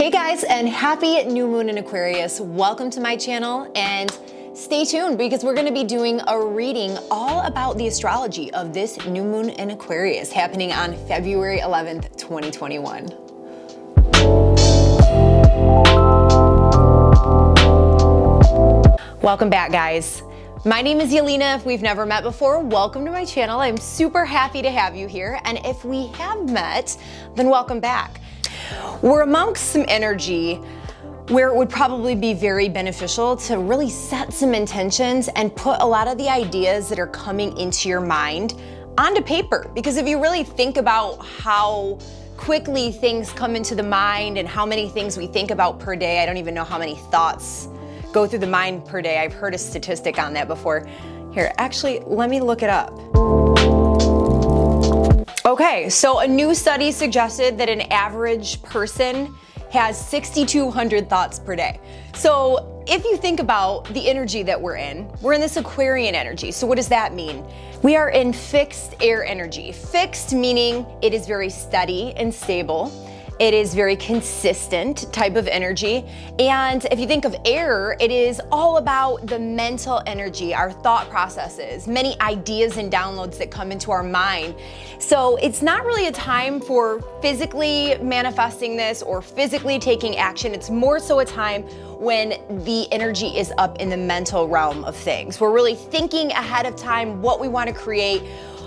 Hey guys, and happy new moon in Aquarius. Welcome to my channel and stay tuned because we're going to be doing a reading all about the astrology of this new moon in Aquarius happening on February 11th, 2021. Welcome back, guys. My name is Yelena. If we've never met before, welcome to my channel. I'm super happy to have you here. And if we have met, then welcome back. We're amongst some energy where it would probably be very beneficial to really set some intentions and put a lot of the ideas that are coming into your mind onto paper. Because if you really think about how quickly things come into the mind and how many things we think about per day, I don't even know how many thoughts go through the mind per day. I've heard a statistic on that before. Here, actually, let me look it up. Okay, so a new study suggested that an average person has 6,200 thoughts per day. So if you think about the energy that we're in this Aquarian energy. So what does that mean? We are in fixed air energy. Fixed meaning it is very steady and stable. It is very consistent type of energy. And if you think of air, it is all about the mental energy, our thought processes, many ideas and downloads that come into our mind. So it's not really a time for physically manifesting this or physically taking action. It's more so a time when the energy is up in the mental realm of things. We're really thinking ahead of time what we want to create,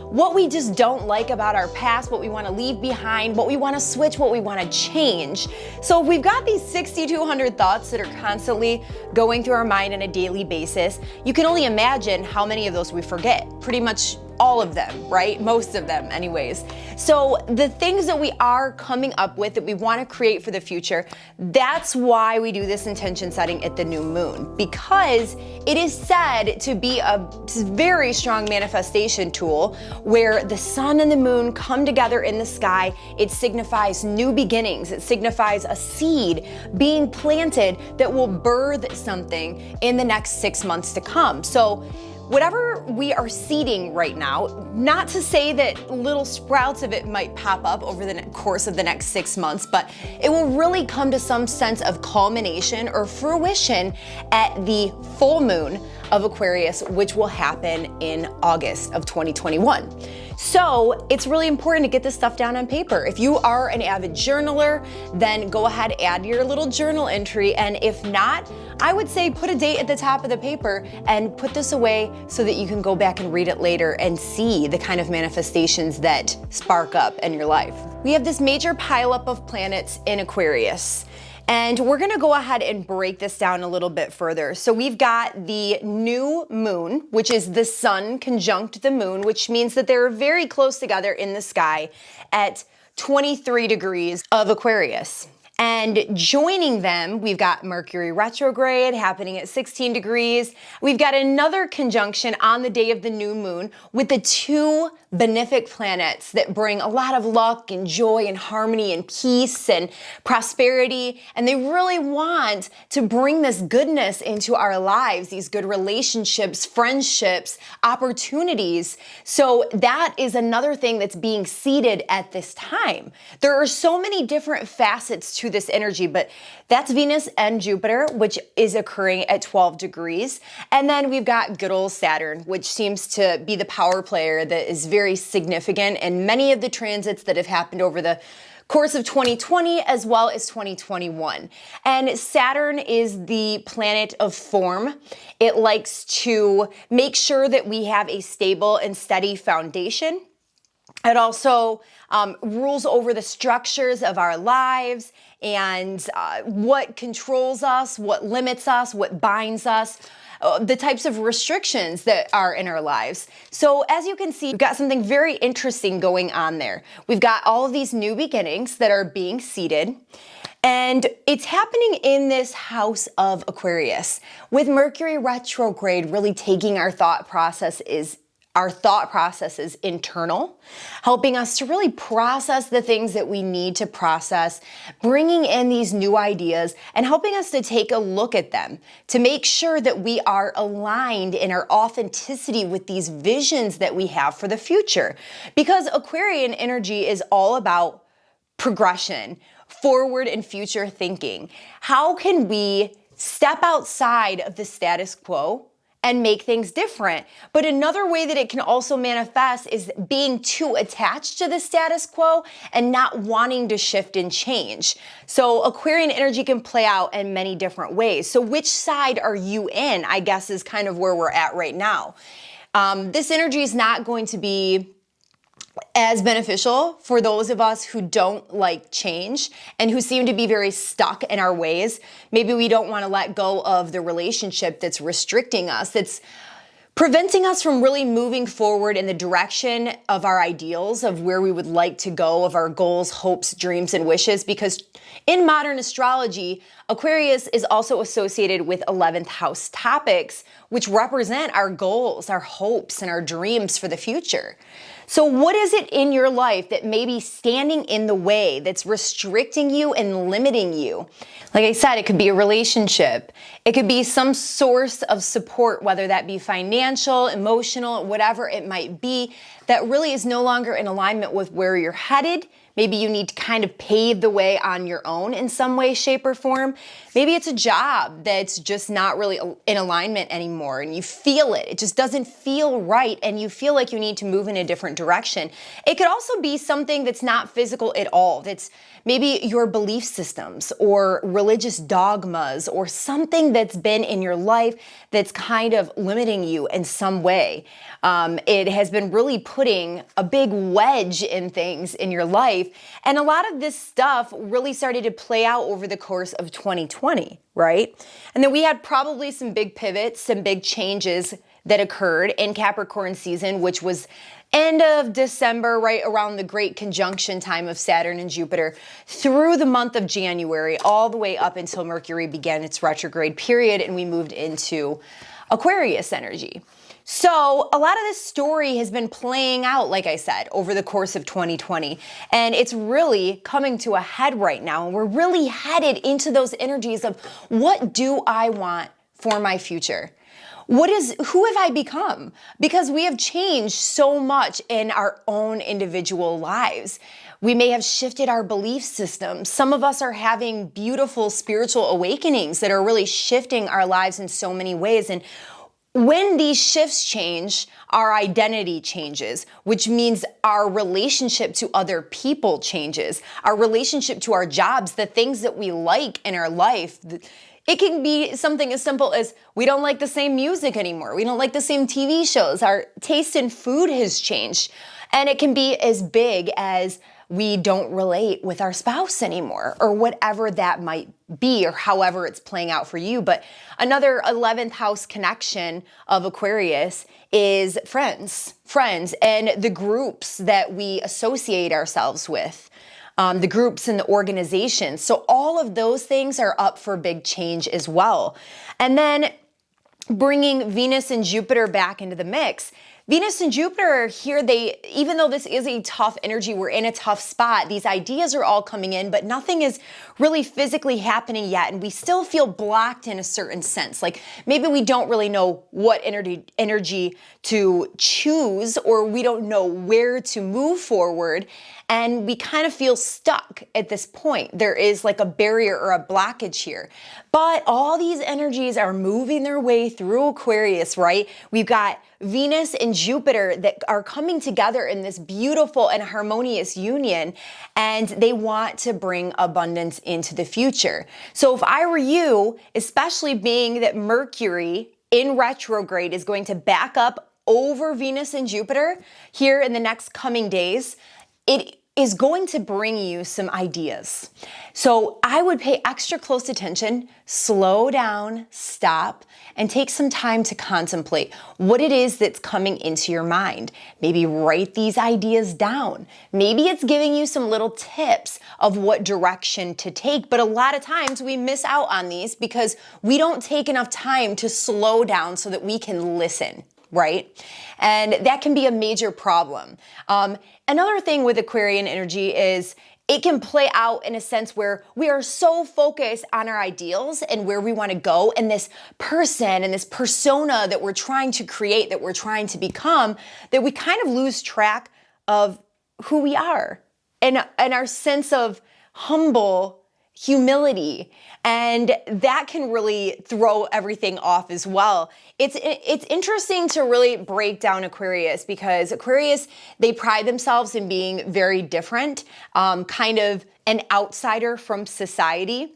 what we just don't like about our past, what we want to leave behind, what we want to switch, what we want to change. So if we've got these 6,200 thoughts that are constantly going through our mind on a daily basis, you can only imagine how many of those we forget. Pretty much all of them, right? Most of them anyways. So the things that we are coming up with that we want to create for the future, that's why we do this intention setting at the new moon, because it is said to be a very strong manifestation tool where the sun and the moon come together in the sky. It signifies new beginnings. It signifies a seed being planted that will birth something in the next 6 months to come. So whatever we are seeding right now, not to say that little sprouts of it might pop up over the course of the next 6 months, but it will really come to some sense of culmination or fruition at the full moon of Aquarius, which will happen in August of 2021. So it's really important to get this stuff down on paper. If you are an avid journaler, then go ahead, add your little journal entry. And if not, I would say put a date at the top of the paper and put this away so that you can go back and read it later and see the kind of manifestations that spark up in your life. We have this major pileup of planets in Aquarius. And we're gonna go ahead and break this down a little bit further. So we've got the new moon, which is the sun conjunct the moon, which means that they're very close together in the sky at 23 degrees of Aquarius. And joining them, we've got Mercury retrograde happening at 16 degrees. We've got another conjunction on the day of the new moon with the two benefic planets that bring a lot of luck and joy and harmony and peace and prosperity. And they really want to bring this goodness into our lives, these good relationships, friendships, opportunities. So that is another thing that's being seeded at this time. There are so many different facets to this energy, but that's Venus and Jupiter, which is occurring at 12 degrees. And then we've got good old Saturn, which seems to be the power player that is very significant in many of the transits that have happened over the course of 2020 as well as 2021. And Saturn is the planet of form. It likes to make sure that we have a stable and steady foundation. It also rules over the structures of our lives and what controls us, what limits us, what binds us, the types of restrictions that are in our lives. So as you can see, we've got something very interesting going on there. We've got all of these new beginnings that are being seeded. And it's happening in this house of Aquarius with Mercury retrograde really taking our thought processes internal, helping us to really process the things that we need to process, bringing in these new ideas and helping us to take a look at them to make sure that we are aligned in our authenticity with these visions that we have for the future. Because Aquarian energy is all about progression. forward and future thinking. How can we step outside of the status quo and make things different? But another way that it can also manifest is being too attached to the status quo and not wanting to shift and change. So Aquarian energy can play out in many different ways. So which side are you in, I guess, is kind of where we're at right now. This energy is not going to be as beneficial for those of us who don't like change and who seem to be very stuck in our ways. Maybe we don't want to let go of the relationship that's restricting us, that's preventing us from really moving forward in the direction of our ideals, of where we would like to go, of our goals, hopes, dreams, and wishes. Because in modern astrology, Aquarius is also associated with 11th house topics, which represent our goals, our hopes, and our dreams for the future. So what is it in your life that may be standing in the way, that's restricting you and limiting you? Like I said, it could be a relationship. It could be some source of support, whether that be financial, emotional, whatever it might be, that really is no longer in alignment with where you're headed. Maybe you need to kind of pave the way on your own in some way, shape, or form. Maybe it's a job that's just not really in alignment anymore and you feel it. It just doesn't feel right and you feel like you need to move in a different direction. It could also be something that's not physical at all. That's maybe your belief systems or religious dogmas or something that's been in your life that's kind of limiting you in some way. It has been really putting a big wedge in things in your life. And a lot of this stuff really started to play out over the course of 2020, right? And then we had probably some big pivots, some big changes that occurred in Capricorn season, which was end of December, right around the great conjunction time of Saturn and Jupiter, through the month of January, all the way up until Mercury began its retrograde period and we moved into Aquarius energy. So a lot of this story has been playing out, like I said, over the course of 2020, and it's really coming to a head right now. And we're really headed into those energies of what do I want for my future? Who have I become? Because we have changed so much in our own individual lives. We may have shifted our belief systems. Some of us are having beautiful spiritual awakenings that are really shifting our lives in so many ways. And when these shifts change, our identity changes, which means our relationship to other people changes, our relationship to our jobs, the things that we like in our life. It can be something as simple as we don't like the same music anymore. We don't like the same TV shows. Our taste in food has changed. And it can be as big as we don't relate with our spouse anymore, or whatever that might be, or however it's playing out for you. But another 11th house connection of Aquarius is friends, and the groups that we associate ourselves with, the groups and the organizations. So all of those things are up for big change as well. And then bringing Venus and Jupiter back into the mix. Venus and Jupiter are here. Even though this is a tough energy, we're in a tough spot, these ideas are all coming in, but nothing is really physically happening yet. And we still feel blocked in a certain sense. Like maybe we don't really know what energy to choose, or we don't know where to move forward. And we kind of feel stuck at this point. There is like a barrier or a blockage here. But all these energies are moving their way through Aquarius, right? We've got Venus and Jupiter that are coming together in this beautiful and harmonious union, and they want to bring abundance into the future. So if I were you, especially being that Mercury in retrograde is going to back up over Venus and Jupiter here in the next coming days, it is going to bring you some ideas. So I would pay extra close attention, slow down, stop, and take some time to contemplate what it is that's coming into your mind. Maybe write these ideas down. Maybe it's giving you some little tips of what direction to take, but a lot of times we miss out on these because we don't take enough time to slow down so that we can listen, right? And that can be a major problem. Another thing with Aquarian energy is it can play out in a sense where we are so focused on our ideals and where we want to go and this person and this persona that we're trying to create, that we're trying to become, that we kind of lose track of who we are and our sense of humble humility. And that can really throw everything off as well. It's interesting to really break down Aquarius, because Aquarius, they pride themselves in being very different, kind of an outsider from society.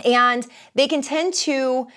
And they can tend to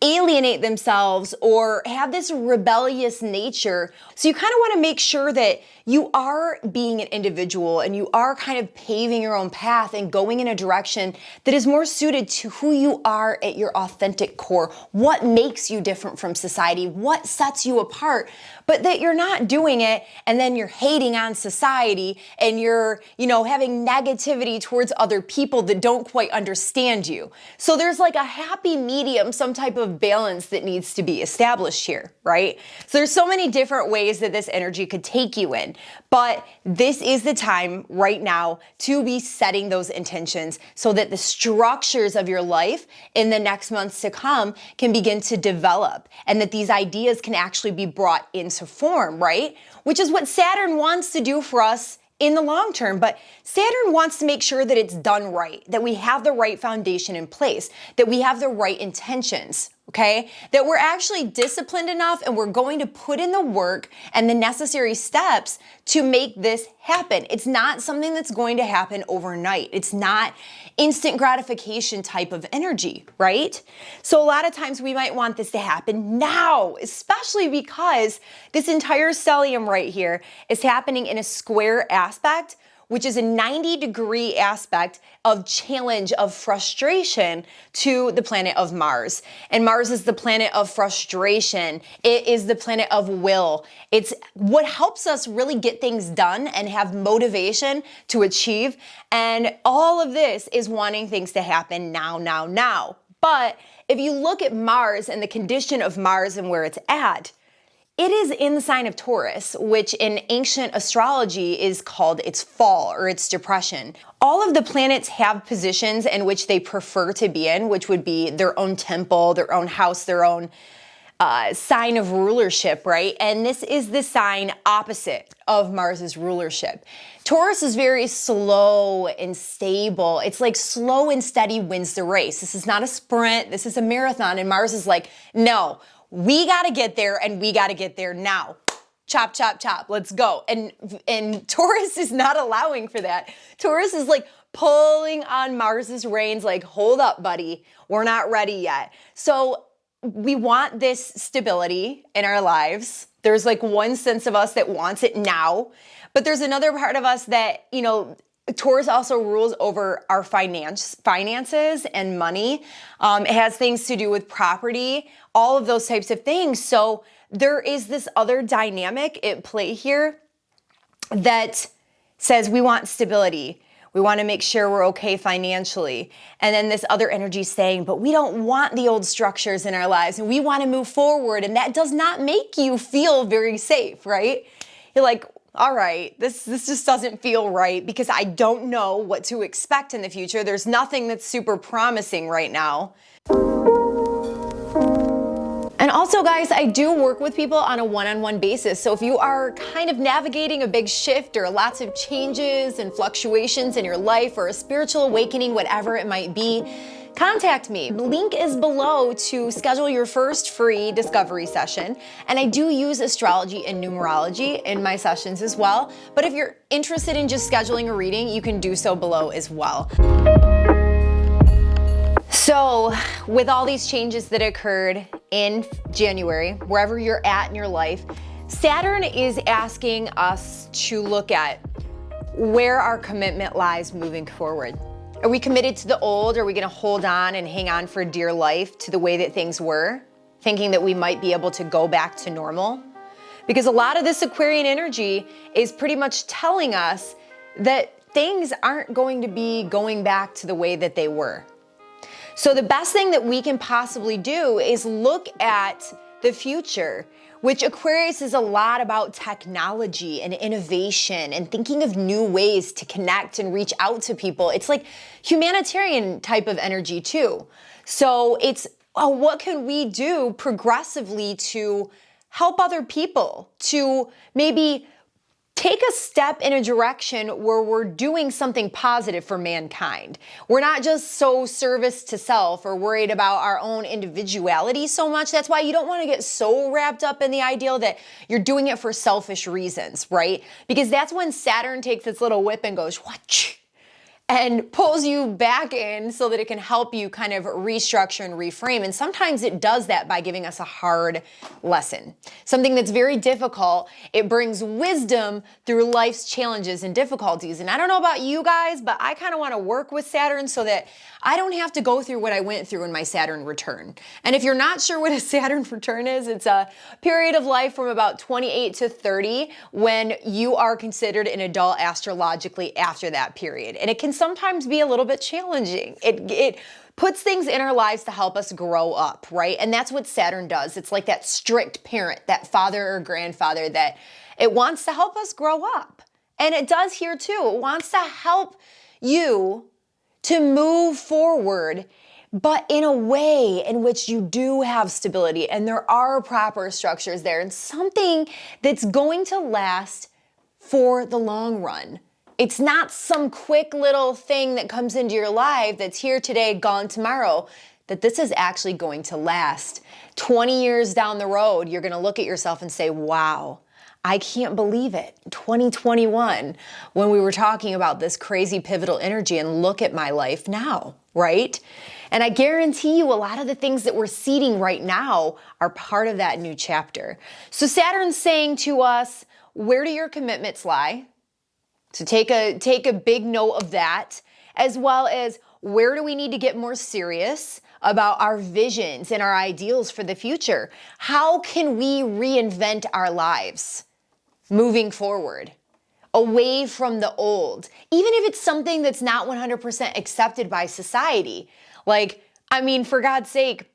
alienate themselves or have this rebellious nature. So you kind of want to make sure that you are being an individual and you are kind of paving your own path and going in a direction that is more suited to who you are at your authentic core. What makes you different from society? What sets you apart? But that you're not doing it and then you're hating on society and you're, having negativity towards other people that don't quite understand you. So there's like a happy medium, some type of balance that needs to be established here, right? So there's so many different ways that this energy could take you in, but this is the time right now to be setting those intentions so that the structures of your life in the next months to come can begin to develop, and that these ideas can actually be brought into form, right? Which is what Saturn wants to do for us in the long term. But Saturn wants to make sure that it's done right, that we have the right foundation in place, that we have the right intentions, okay? That we're actually disciplined enough and we're going to put in the work and the necessary steps to make this happen. It's not something that's going to happen overnight. It's not instant gratification type of energy, right? So a lot of times we might want this to happen now, especially because this entire stellium right here is happening in a square aspect, which is a 90-degree aspect of challenge, of frustration to the planet of Mars. And Mars is the planet of frustration. It is the planet of will. It's what helps us really get things done and have motivation to achieve. And all of this is wanting things to happen now, now, now. But if you look at Mars and the condition of Mars and where it's at, it is in the sign of Taurus, which in ancient astrology is called its fall or its depression. All of the planets have positions in which they prefer to be in, which would be their own temple, their own house, their own sign of rulership, right? And this is the sign opposite of Mars's rulership. Taurus is very slow and stable. It's like slow and steady wins the race. This is not a sprint. This is a marathon. And Mars is like, no, we got to get there, and we got to get there now. Chop, chop, chop. Let's go. And Taurus is not allowing for that. Taurus is like pulling on Mars's reins, like, hold up, buddy. We're not ready yet. So we want this stability in our lives. There's like one sense of us that wants it now, but there's another part of us that, Taurus also rules over our finances and money. It has things to do with property, all of those types of things. So there is this other dynamic at play here that says we want stability. We want to make sure we're okay financially. And then this other energy saying, but we don't want the old structures in our lives and we want to move forward. And that does not make you feel very safe, right? You're like, all right, this just doesn't feel right because I don't know what to expect in the future. There's nothing that's super promising right now. And also, guys, I do work with people on a one-on-one basis. So if you are kind of navigating a big shift or lots of changes and fluctuations in your life or a spiritual awakening, whatever it might be, contact me. The link is below to schedule your first free discovery session. And I do use astrology and numerology in my sessions as well. But if you're interested in just scheduling a reading, you can do so below as well. So with all these changes that occurred in January, wherever you're at in your life, Saturn is asking us to look at where our commitment lies moving forward. Are we committed to the old? Are we gonna hold on and hang on for dear life to the way that things were, thinking that we might be able to go back to normal? Because a lot of this Aquarian energy is pretty much telling us that things aren't going to be going back to the way that they were. So the best thing that we can possibly do is look at the future, which Aquarius is a lot about technology and innovation and thinking of new ways to connect and reach out to people. It's like humanitarian type of energy too. So it's, what can we do progressively to help other people, to maybe take a step in a direction where we're doing something positive for mankind. We're not just so service to self or worried about our own individuality so much. That's why you don't want to get so wrapped up in the ideal that you're doing it for selfish reasons, right? Because that's when Saturn takes its little whip and goes, what? And pulls you back in so that it can help you kind of restructure and reframe. And sometimes it does that by giving us a hard lesson, something that's very difficult. It brings wisdom through life's challenges and difficulties. And I don't know about you guys, but I kind of want to work with Saturn so that I don't have to go through what I went through in my Saturn return. And if you're not sure what a Saturn return is, it's a period of life from about 28 to 30 when you are considered an adult astrologically after that period. And it can sometimes be a little bit challenging. It puts things in our lives to help us grow up, right? And that's what Saturn does. It's like that strict parent, that father or grandfather that it wants to help us grow up. And it does here too. It wants to help you to move forward, but in a way in which you do have stability and there are proper structures there and something that's going to last for the long run. It's not some quick little thing that comes into your life that's here today, gone tomorrow, that this is actually going to last. 20 years down the road, you're going to look at yourself and say, wow, I can't believe it. 2021, when we were talking about this crazy pivotal energy, and look at my life now, right? And I guarantee you a lot of the things that we're seeding right now are part of that new chapter. So Saturn's saying to us, where do your commitments lie? So take a big note of that, as well as where do we need to get more serious about our visions and our ideals for the future? How can we reinvent our lives moving forward, away from the old, even if it's something that's not 100% accepted by society? Like, I mean, for God's sake,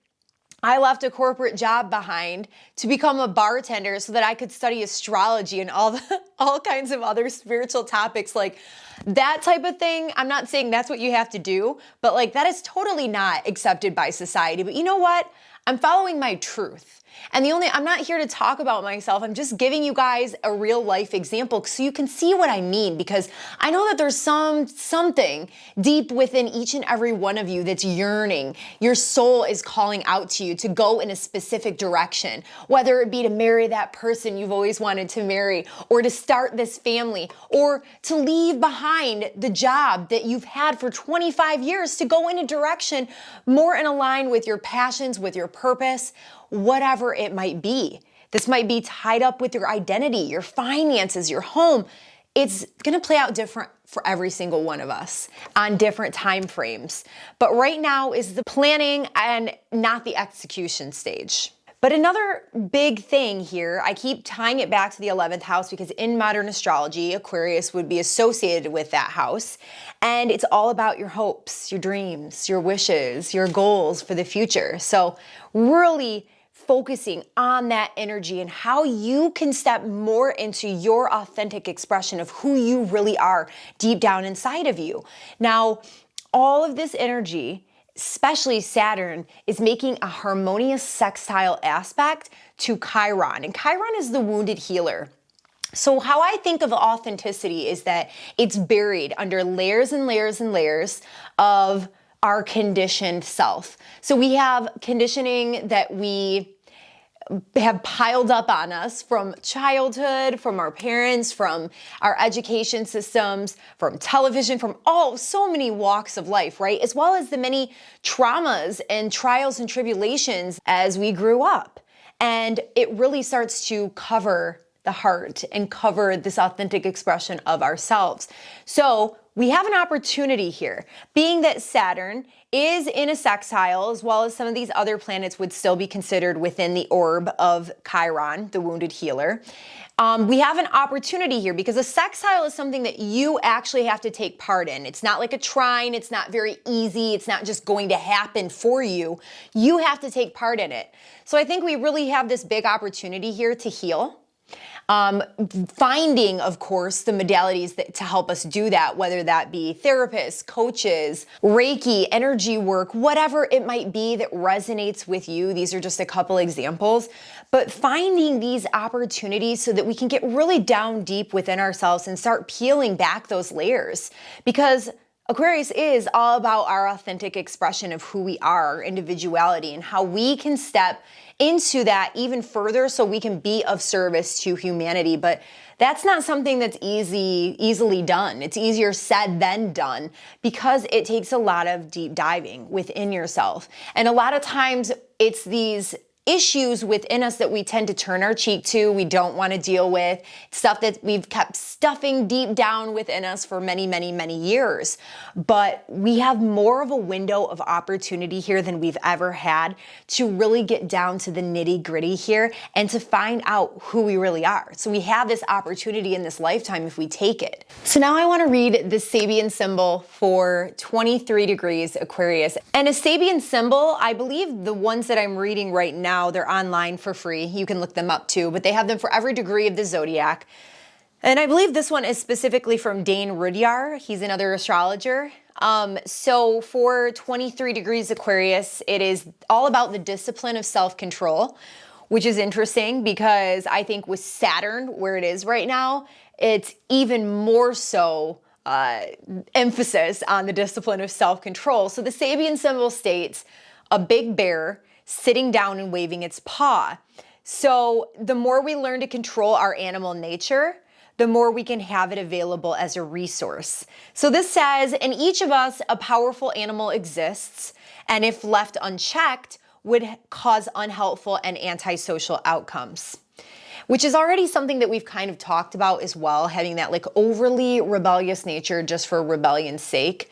I left a corporate job behind to become a bartender so that I could study astrology and all kinds of other spiritual topics. Like that type of thing, I'm not saying that's what you have to do, but like that is totally not accepted by society. But you know what? I'm following my truth. And I'm not here to talk about myself. I'm just giving you guys a real life example so you can see what I mean, because I know that there's something deep within each and every one of you that's yearning. Your soul is calling out to you to go in a specific direction, whether it be to marry that person you've always wanted to marry, or to start this family, or to leave behind the job that you've had for 25 years to go in a direction more in line with your passions, with your purpose, whatever it might be. This might be tied up with your identity, your finances, your home. It's going to play out different for every single one of us on different time frames. But right now is the planning and not the execution stage. But another big thing here, I keep tying it back to the 11th house because in modern astrology, Aquarius would be associated with that house. And it's all about your hopes, your dreams, your wishes, your goals for the future. So really focusing on that energy and how you can step more into your authentic expression of who you really are deep down inside of you. Now, all of this energy, especially Saturn, is making a harmonious sextile aspect to Chiron. And Chiron is the wounded healer. So how I think of authenticity is that it's buried under layers and layers and layers of our conditioned self. So we have conditioning that we have piled up on us from childhood, from our parents, from our education systems, from television, from so many walks of life, right? As well as the many traumas and trials and tribulations as we grew up. And it really starts to cover the heart and cover this authentic expression of ourselves. So we have an opportunity here, being that Saturn is in a sextile, as well as some of these other planets would still be considered within the orb of Chiron, the wounded healer. We have an opportunity here because a sextile is something that you actually have to take part in. It's not like a trine. It's not very easy. It's not just going to happen for you. You have to take part in it. So I think we really have this big opportunity here to heal. Finding, of course, the modalities to help us do that, whether that be therapists, coaches, Reiki, energy work, whatever it might be that resonates with you. These are just a couple examples, but finding these opportunities so that we can get really down deep within ourselves and start peeling back those layers, because Aquarius is all about our authentic expression of who we are, our individuality, and how we can step into that even further so we can be of service to humanity. But that's not something that's easily done. It's easier said than done because it takes a lot of deep diving within yourself. And a lot of times it's these issues within us that we tend to turn our cheek to, we don't want to deal with, stuff that we've kept stuffing deep down within us for many, many, many years. But we have more of a window of opportunity here than we've ever had to really get down to the nitty gritty here and to find out who we really are. So we have this opportunity in this lifetime if we take it. So now I want to read the Sabian symbol for 23 degrees Aquarius. And a Sabian symbol, I believe the ones that I'm reading right now, they're online for free. You can look them up too, but they have them for every degree of the zodiac. And I believe this one is specifically from Dane Rudyard. He's another astrologer. So for 23 degrees Aquarius, it is all about the discipline of self-control, which is interesting because I think with Saturn, where it is right now, it's even more so emphasis on the discipline of self-control. So the Sabian symbol states a big bear sitting down and waving its paw. So the more we learn to control our animal nature, the more we can have it available as a resource. So this says, in each of us, a powerful animal exists, and if left unchecked, would cause unhelpful and antisocial outcomes. Which is already something that we've kind of talked about as well, having that like overly rebellious nature just for rebellion's sake,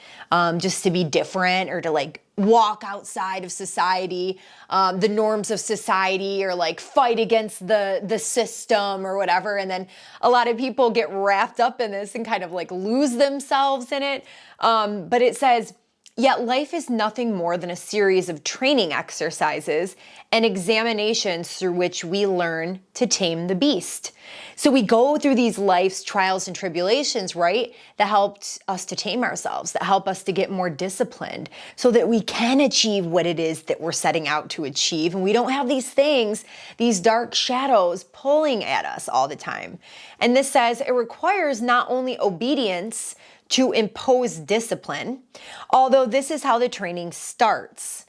just to be different or to like walk outside of society, the norms of society, or like fight against the system or whatever. And then a lot of people get wrapped up in this and kind of like lose themselves in it. But it says, yet life is nothing more than a series of training exercises and examinations through which we learn to tame the beast. So we go through these life's trials and tribulations, right? That helped us to tame ourselves, that help us to get more disciplined so that we can achieve what it is that we're setting out to achieve. And we don't have these things, these dark shadows pulling at us all the time. And this says it requires not only obedience to impose discipline, although this is how the training starts.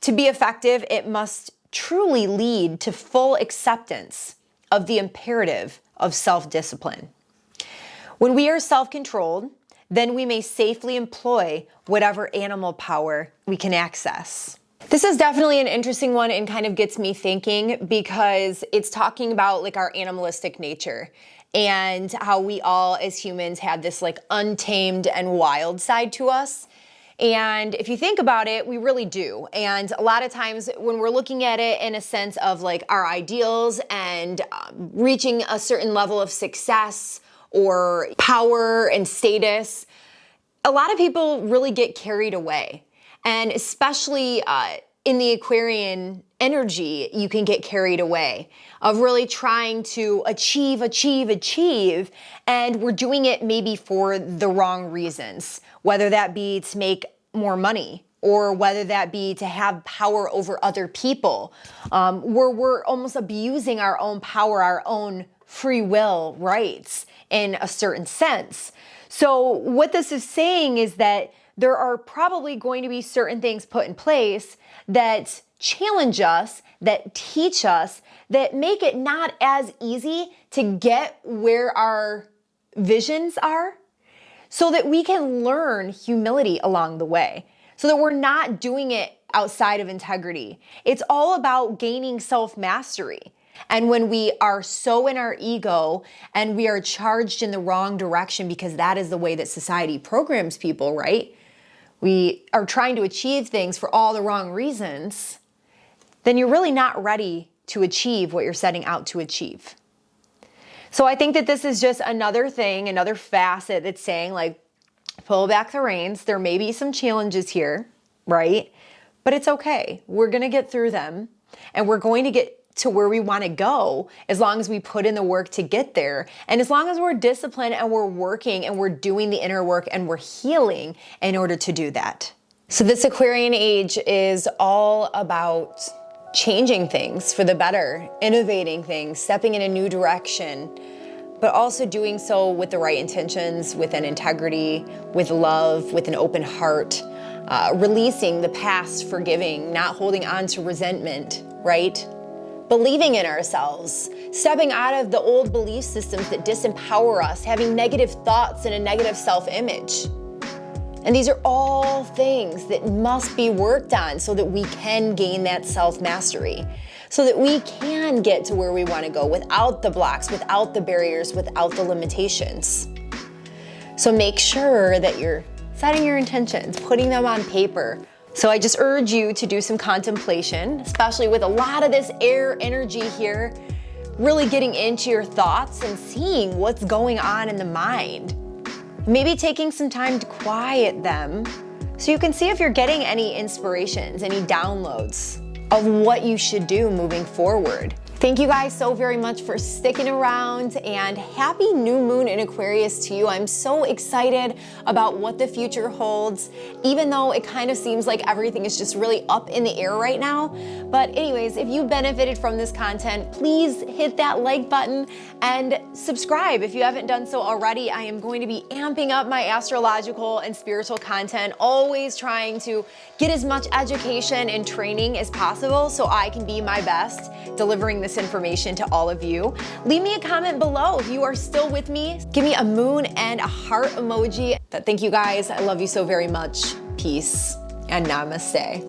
To be effective, it must truly lead to full acceptance of the imperative of self-discipline. When we are self-controlled, then we may safely employ whatever animal power we can access. This is definitely an interesting one and kind of gets me thinking because it's talking about like our animalistic nature and how we all as humans have this like untamed and wild side to us. And if you think about it, we really do. And a lot of times when we're looking at it in a sense of like our ideals and reaching a certain level of success or power and status, a lot of people really get carried away. And especially in the Aquarian energy, you can get carried away of really trying to achieve, and we're doing it maybe for the wrong reasons, whether that be to make more money or whether that be to have power over other people, where we're almost abusing our own power, our own free will rights in a certain sense. So what this is saying is that there are probably going to be certain things put in place that challenge us, that teach us, that make it not as easy to get where our visions are, so that we can learn humility along the way, so that we're not doing it outside of integrity. It's all about gaining self-mastery. And when we are so in our ego and we are charged in the wrong direction, because that is the way that society programs people, right? We are trying to achieve things for all the wrong reasons, then you're really not ready to achieve what you're setting out to achieve. So I think that this is just another thing, another facet that's saying like, pull back the reins. There may be some challenges here, right? But it's okay. We're going to get through them and we're going to get to where we want to go as long as we put in the work to get there. And as long as we're disciplined and we're working and we're doing the inner work and we're healing in order to do that. So this Aquarian age is all about changing things for the better, innovating things, stepping in a new direction, but also doing so with the right intentions, with an integrity, with love, with an open heart, releasing the past, forgiving, not holding on to resentment, right? Believing in ourselves, stepping out of the old belief systems that disempower us, having negative thoughts and a negative self-image. And these are all things that must be worked on so that we can gain that self-mastery, so that we can get to where we want to go without the blocks, without the barriers, without the limitations. So make sure that you're setting your intentions, putting them on paper. So I just urge you to do some contemplation, especially with a lot of this air energy here, really getting into your thoughts and seeing what's going on in the mind. Maybe taking some time to quiet them so you can see if you're getting any inspirations, any downloads of what you should do moving forward. Thank you guys so very much for sticking around, and happy new moon in Aquarius to you. I'm so excited about what the future holds, even though it kind of seems like everything is just really up in the air right now. But anyways, if you benefited from this content, please hit that like button and subscribe if you haven't done so already. I am going to be amping up my astrological and spiritual content, always trying to get as much education and training as possible so I can be my best delivering this information to all of you. Leave me a comment below if you are still with me. Give me a moon and a heart emoji. But thank you guys. I love you so very much. Peace and namaste.